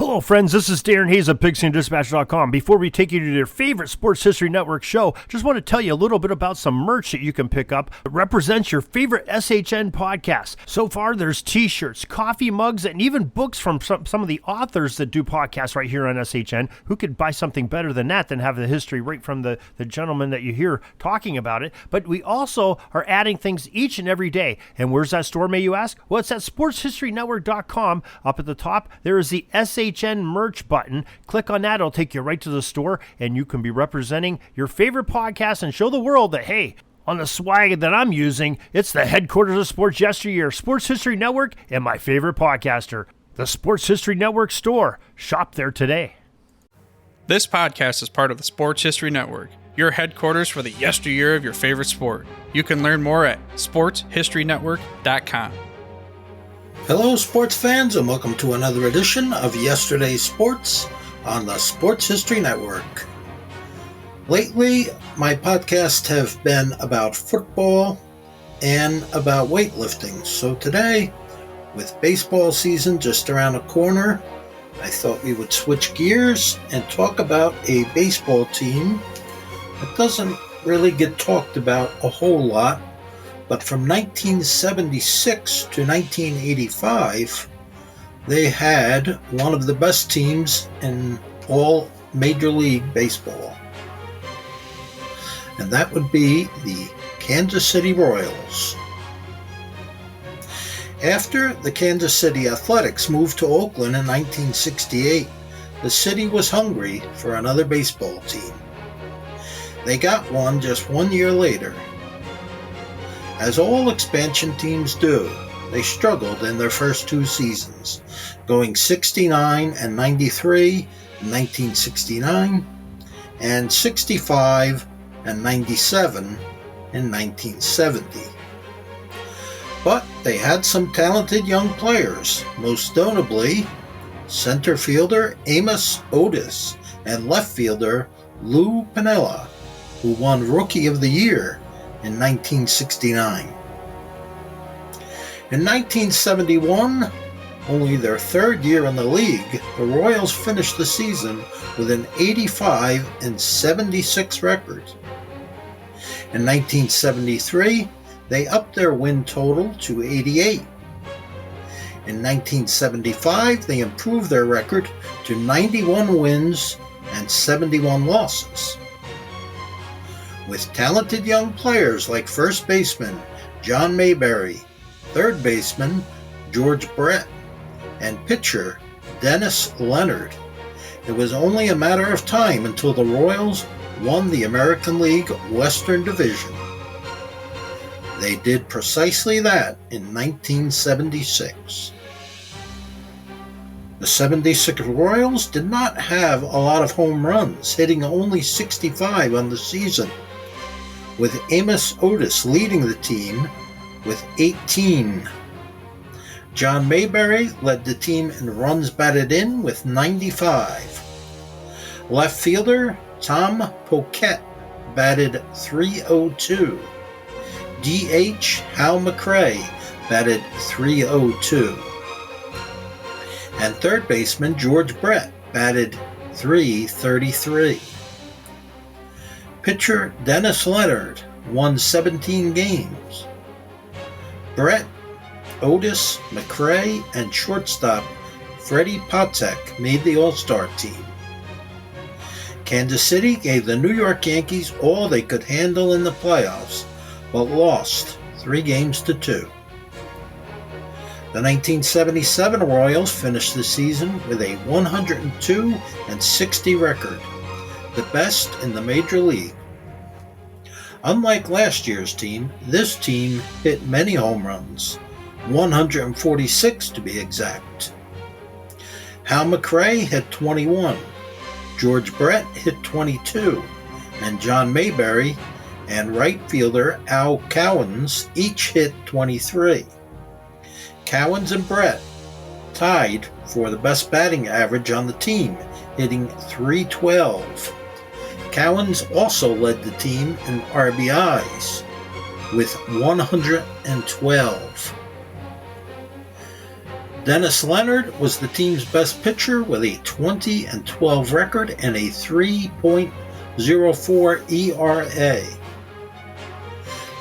Hello, friends. This is Darren Hayes of PigskinDispatch.com. Before we take you to your favorite Sports History Network show, just want to tell you a little bit about some merch that you can pick up that represents your favorite SHN podcasts. So far, there's t-shirts, coffee mugs, and even books from some of the authors that do podcasts right here on SHN. Who could buy something better than that, than have the history right from the gentleman that you hear talking about it? But we also are adding things each and every day. And where's that store, may you ask? Well, it's at sportshistorynetwork.com. Up at the top, there is the SHN merch button. Click on that. It'll take you right to the store, and you can be representing your favorite podcast and show the world that, hey, on the swag that I'm using, it's the headquarters of sports yesteryear, Sports History Network, and my favorite podcaster, the Sports History Network store. Shop there today. This podcast is part of the Sports History Network, your headquarters for the yesteryear of your favorite sport. You can learn more at sportshistorynetwork.com. Hello, sports fans, and welcome to another edition of Yesterday's Sports on the Sports History Network. Lately, my podcasts have been about football and about weightlifting. So today, with baseball season just around the corner, I thought we would switch gears and talk about a baseball team that doesn't really get talked about a whole lot. But from 1976 to 1985, they had one of the best teams in all Major League Baseball. And that would be the Kansas City Royals. After the Kansas City Athletics moved to Oakland in 1968, the city was hungry for another baseball team. They got one just 1 year later. As all expansion teams do, they struggled in their first two seasons, going 69 and 93 in 1969 and 65 and 97 in 1970. But they had some talented young players, most notably center fielder Amos Otis and left fielder Lou Piniella, who won Rookie of the Year in 1969. In 1971, only their third year in the league, the Royals finished the season with an 85 and 76 record. In 1973, they upped their win total to 88. In 1975, they improved their record to 91 wins and 71 losses. With talented young players like first baseman John Mayberry, third baseman George Brett, and pitcher Dennis Leonard, it was only a matter of time until the Royals won the American League Western Division. They did precisely that in 1976. The 76 Royals did not have a lot of home runs, hitting only 65 on the season, with Amos Otis leading the team with 18. John Mayberry led the team in runs batted in with 95. Left fielder Tom Poquette batted .302. DH Hal McRae batted .302. And third baseman George Brett batted .333. Pitcher Dennis Leonard won 17 games. Brett, Otis, McRae, and shortstop Freddie Patek made the All-Star team. Kansas City gave the New York Yankees all they could handle in the playoffs, but lost 3-2. The 1977 Royals finished the season with a 102 and 60 record, the best in the Major League. Unlike last year's team, this team hit many home runs, 146 to be exact. Hal McRae hit 21, George Brett hit 22, and John Mayberry and right fielder Al Cowens each hit 23. Cowens and Brett tied for the best batting average on the team, hitting .312. Cowens also led the team in RBIs with 112. Dennis Leonard was the team's best pitcher with a 20-12 record and a 3.04 ERA.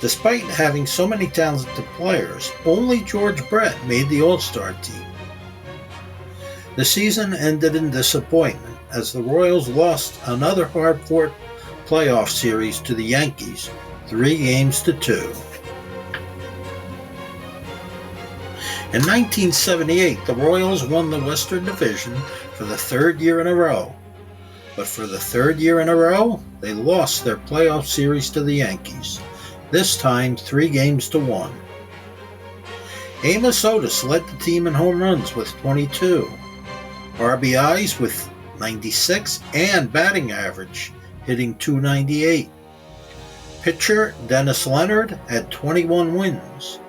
Despite having so many talented players, only George Brett made the All-Star team. The season ended in disappointment as the Royals lost another hard-fought playoff series to the Yankees, 3-2. In 1978, the Royals won the Western Division for the third year in a row. But for the third year in a row, they lost their playoff series to the Yankees, this time 3-1. Amos Otis led the team in home runs with 22, RBIs with 96, and batting average, hitting .298. Pitcher Dennis Leonard had 21 wins.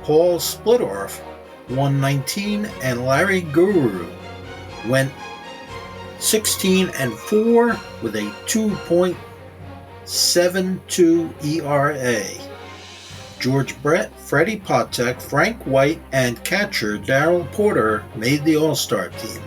Paul Splittorff won 19, and Larry Guru went 16-4 with a 2.72 ERA. George Brett, Freddie Patek, Frank White, and catcher Darrell Porter made the All-Star team.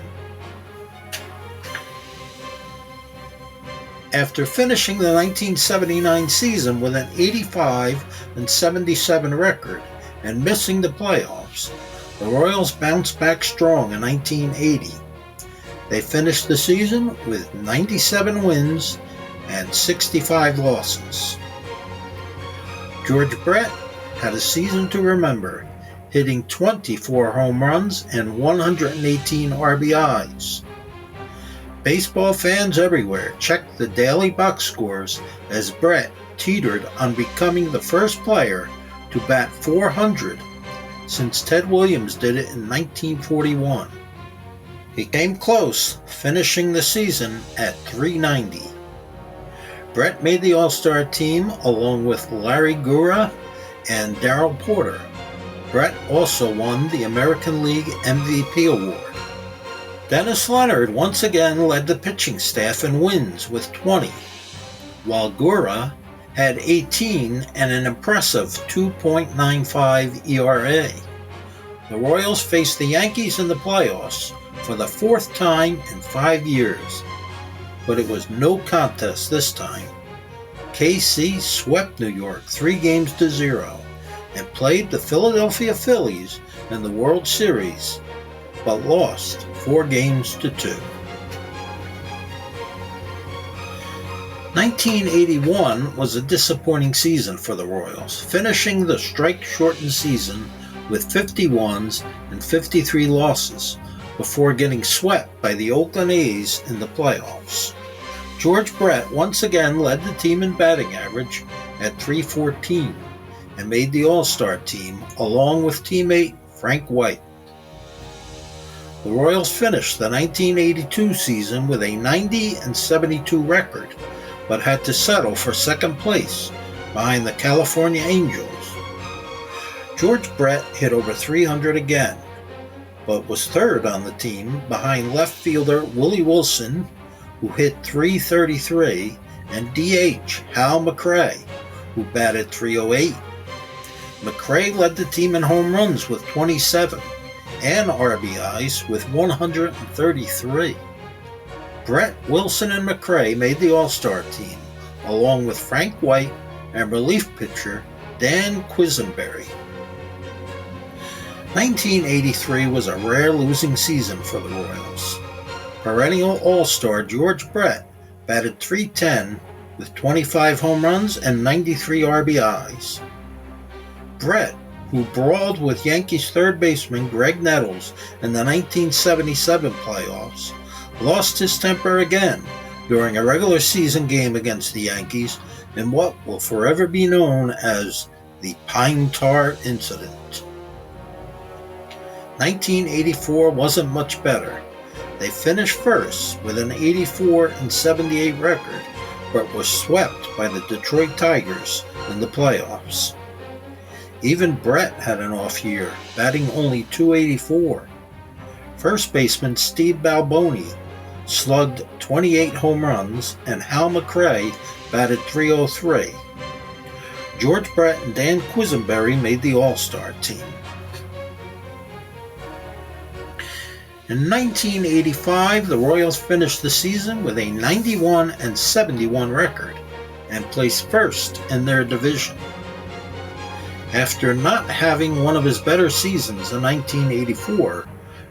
After finishing the 1979 season with an 85-77 record and missing the playoffs, the Royals bounced back strong in 1980. They finished the season with 97 wins and 65 losses. George Brett had a season to remember, hitting 24 home runs and 118 RBIs. Baseball fans everywhere checked the daily box scores as Brett teetered on becoming the first player to bat .400 since Ted Williams did it in 1941. He came close, finishing the season at .390. Brett made the All-Star team along with Larry Gura and Darrell Porter. Brett also won the American League MVP award. Dennis Leonard once again led the pitching staff in wins with 20, while Gura had 18 and an impressive 2.95 ERA. The Royals faced the Yankees in the playoffs for the fourth time in 5 years, but it was no contest this time. KC swept New York 3-0 and played the Philadelphia Phillies in the World Series, but lost 4-2. 1981 was a disappointing season for the Royals, finishing the strike-shortened season with 50 wins and 53 losses before getting swept by the Oakland A's in the playoffs. George Brett once again led the team in batting average at .314 and made the All-Star team along with teammate Frank White. The Royals finished the 1982 season with a 90-72 record, but had to settle for second place behind the California Angels. George Brett hit over .300 again, but was third on the team behind left fielder Willie Wilson, who hit .333, and DH Hal McRae, who batted .308. McRae led the team in home runs with 27 and RBIs with 133. Brett, Wilson, and McRae made the All-Star team, along with Frank White and relief pitcher Dan Quisenberry. 1983 was a rare losing season for the Royals. Perennial All-Star George Brett batted .310 with 25 home runs and 93 RBIs. Brett, who brawled with Yankees third baseman Greg Nettles in the 1977 playoffs, lost his temper again during a regular season game against the Yankees in what will forever be known as the Pine Tar Incident. 1984 wasn't much better. They finished first with an 84-78 record, but were swept by the Detroit Tigers in the playoffs. Even Brett had an off year, batting only .284. First baseman Steve Balboni slugged 28 home runs, and Hal McRae batted .303. George Brett and Dan Quisenberry made the All-Star team. In 1985, the Royals finished the season with a 91-71 record and placed first in their division. After not having one of his better seasons in 1984,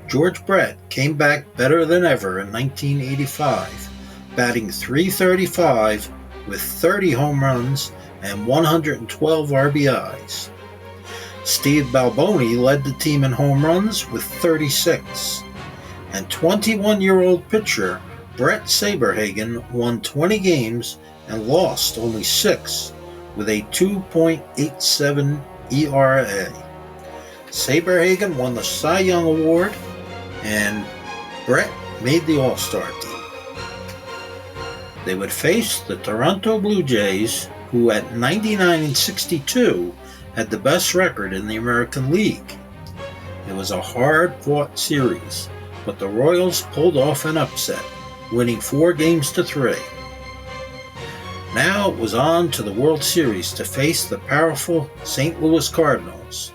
George Brett came back better than ever in 1985, batting .335 with 30 home runs and 112 RBIs. Steve Balboni led the team in home runs with 36, and 21-year-old pitcher Brett Saberhagen won 20 games and lost only 6 with a 2.87 ERA. Saberhagen won the Cy Young Award, and Brett made the All-Star team. They would face the Toronto Blue Jays, who at 99-62 had the best record in the American League. It was a hard-fought series, but the Royals pulled off an upset, winning 4-3. Now it was on to the World Series to face the powerful St. Louis Cardinals,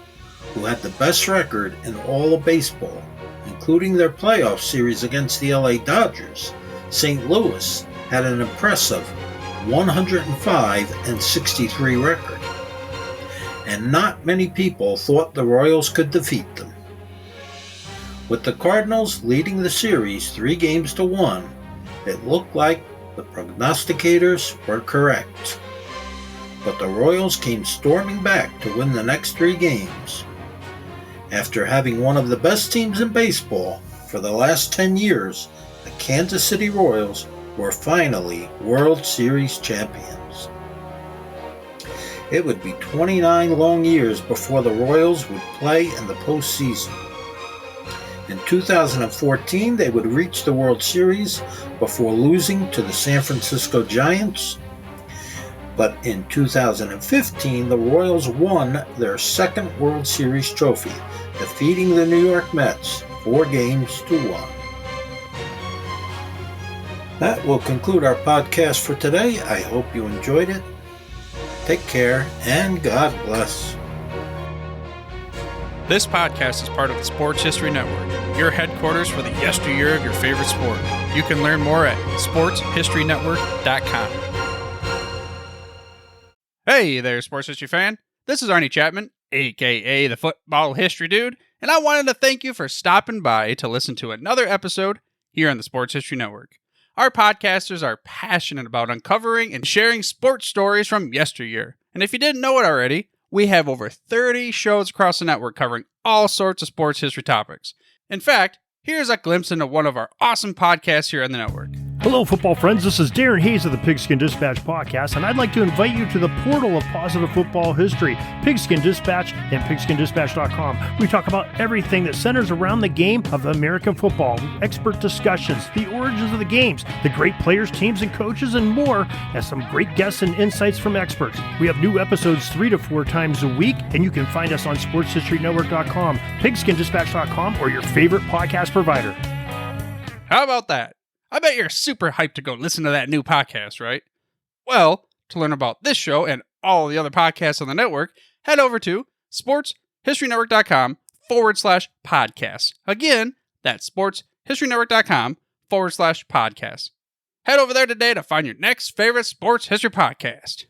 who had the best record in all of baseball, including their playoff series against the LA Dodgers. St. Louis had an impressive 105-63 record, and not many people thought the Royals could defeat them. With the Cardinals leading the series 3-1, it looked like the prognosticators were correct. But the Royals came storming back to win the next 3 games. After having one of the best teams in baseball for the last 10 years, the Kansas City Royals were finally World Series champions. It would be 29 long years before the Royals would play in the postseason. In 2014, they would reach the World Series before losing to the San Francisco Giants. But in 2015, the Royals won their second World Series trophy, defeating the New York Mets 4-1. That will conclude our podcast for today. I hope you enjoyed it. Take care, and God bless. This podcast is part of the Sports History Network, your headquarters for the yesteryear of your favorite sport. You can learn more at sportshistorynetwork.com. Hey there, sports history fan. This is Arnie Chapman, aka the Football History Dude, and I wanted to thank you for stopping by to listen to another episode here on the Sports History Network. Our podcasters are passionate about uncovering and sharing sports stories from yesteryear. And if you didn't know it already, we have over 30 shows across the network covering all sorts of sports history topics. In fact, here's a glimpse into one of our awesome podcasts here on the network. Hello, football friends. This is Darren Hayes of the Pigskin Dispatch podcast, and I'd like to invite you to the portal of positive football history, Pigskin Dispatch and pigskindispatch.com. We talk about everything that centers around the game of American football, expert discussions, the origins of the games, the great players, teams, and coaches, and more, and some great guests and insights from experts. We have new episodes 3 to 4 times a week, and you can find us on sportshistorynetwork.com, pigskindispatch.com, or your favorite podcast provider. How about that? I bet you're super hyped to go listen to that new podcast, right? Well, to learn about this show and all the other podcasts on the network, head over to sportshistorynetwork.com/podcasts. Again, that's sportshistorynetwork.com/podcasts. Head over there today to find your next favorite sports history podcast.